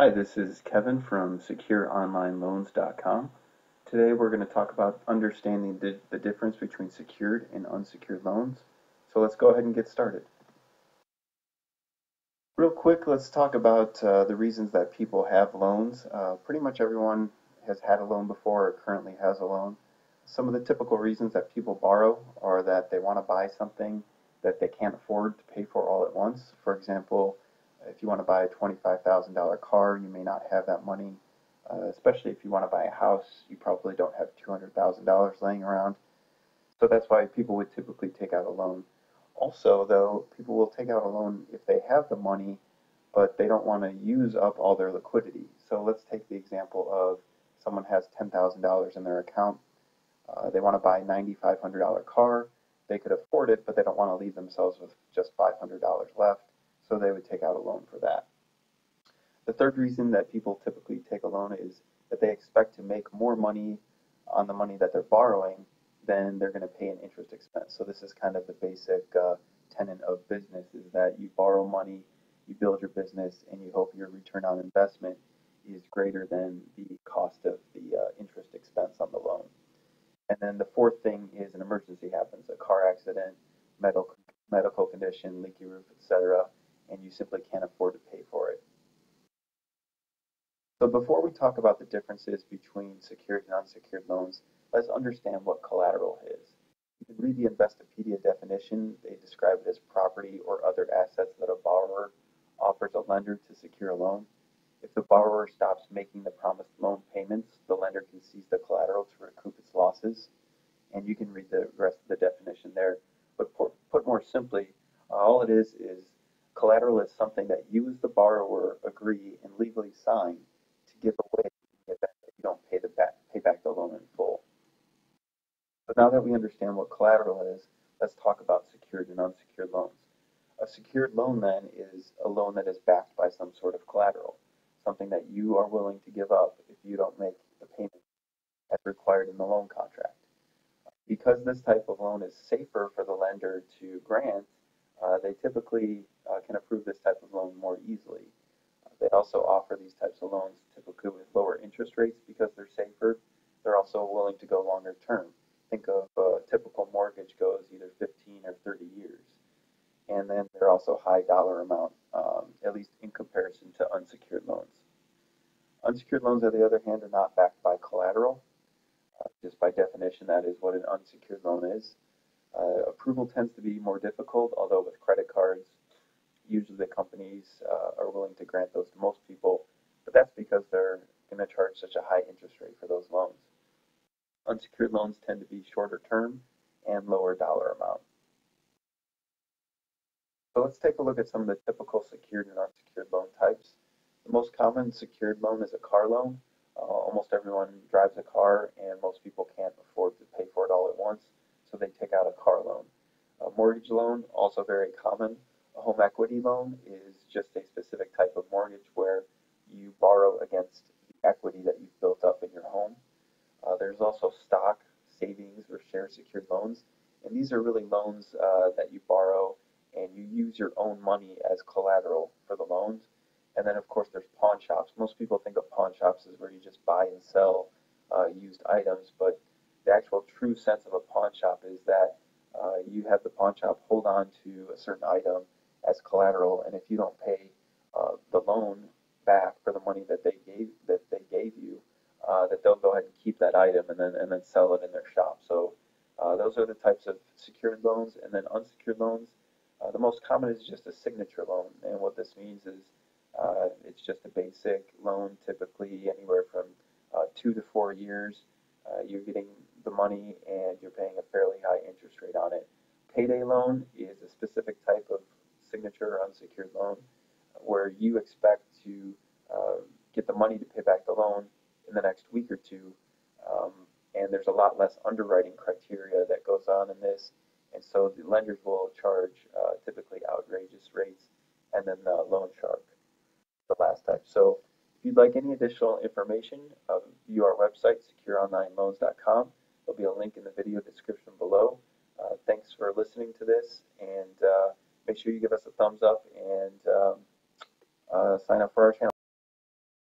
Hi, this is Kevin from SecureOnlineLoans.com. Today we're going to talk about understanding the difference between secured and unsecured loans. So let's go ahead and get started. Real quick, let's talk about the reasons that people have loans. Pretty much everyone has had a loan before or currently has a loan. Some of the typical reasons that people borrow are that they want to buy something that they can't afford to pay for all at once. For example, if you want to buy a $25,000 car, you may not have that money. Especially if you want to buy a house, you probably don't have $200,000 laying around. So that's why people would typically take out a loan. Also, though, people will take out a loan if they have the money, but they don't want to use up all their liquidity. So let's take the example of someone has $10,000 in their account. They want to buy a $9,500 car. They could afford it, but they don't want to leave themselves with just $500 left. So they would take out a loan for that. The third reason that people typically take a loan is that they expect to make more money on the money that they're borrowing than they're going to pay in interest expense. So this is kind of the basic tenet of business is that you borrow money, you build your business, and you hope your return on investment is greater than the cost of the interest expense on the loan. And then the fourth thing is an emergency happens, a car accident, medical medical condition, leaky roof, etc., and you simply can't afford to pay for it. So before we talk about the differences between secured and unsecured loans, let's understand what collateral is. You can read the Investopedia definition. They describe it as property or other assets that a borrower offers a lender to secure a loan. If the borrower stops making the promised loan payments, the lender can seize the collateral to recoup its losses. And you can read the rest of the definition there. But put more simply, all it is collateral is something that you as the borrower agree and legally sign to give away in the event that you don't pay back the loan in full. So now that we understand what collateral is, let's talk about secured and unsecured loans. A secured loan then is a loan that is backed by some sort of collateral, something that you are willing to give up if you don't make the payment as required in the loan contract. Because this type of loan is safer for the lender to grant, they typically can approve this type of loan more easily. They also offer these types of loans typically with lower interest rates because they're safer. They're also willing to go longer term. Think of a typical mortgage goes either 15 or 30 years. And then they're also high dollar amount, at least in comparison to unsecured loans. Unsecured loans, on the other hand, are not backed by collateral. Just by definition, that is what an unsecured loan is. Approval tends to be more difficult, although with credit cards, usually the companies are willing to grant those to most people, but that's because they're going to charge such a high interest rate for those loans. Unsecured loans tend to be shorter term and lower dollar amount. So let's take a look at some of the typical secured and unsecured loan types. The most common secured loan is a car loan. Almost everyone drives a car, and most people can't afford to pay for it all at once, so they take out a car loan. A mortgage loan, also very common. A home equity loan is just a specific type of mortgage where you borrow against the equity that you've built up in your home. There's also stock, savings, or share secured loans, and these are really loans that you borrow and you use your own money as collateral for the loans. And then, of course, there's pawn shops. Most people think of pawn shops as where you just buy and sell used items, but the actual true sense of a pawn shop is that you have the pawn shop hold on to a certain item as collateral, and if you don't pay the loan back for the money that they gave you, that they'll go ahead and keep that item and then sell it in their shop. So those are the types of secured loans, and then unsecured loans. The most common is just a signature loan, and what this means is it's just a basic loan, typically anywhere from 2 to 4 years. You're getting the money and you're paying a fairly high interest rate on it. Payday loan is a specific type of signature or unsecured loan where you expect to get the money to pay back the loan in the next week or two. Um, and there's a lot less underwriting criteria that goes on in this. And so the lenders will charge typically outrageous rates and then the loan shark, the last type. So if you'd like any additional information, view our website, secureonlineloans.com. There'll be a link in the video description below. Thanks for listening to this, and make sure you give us a thumbs up and sign up for our channel.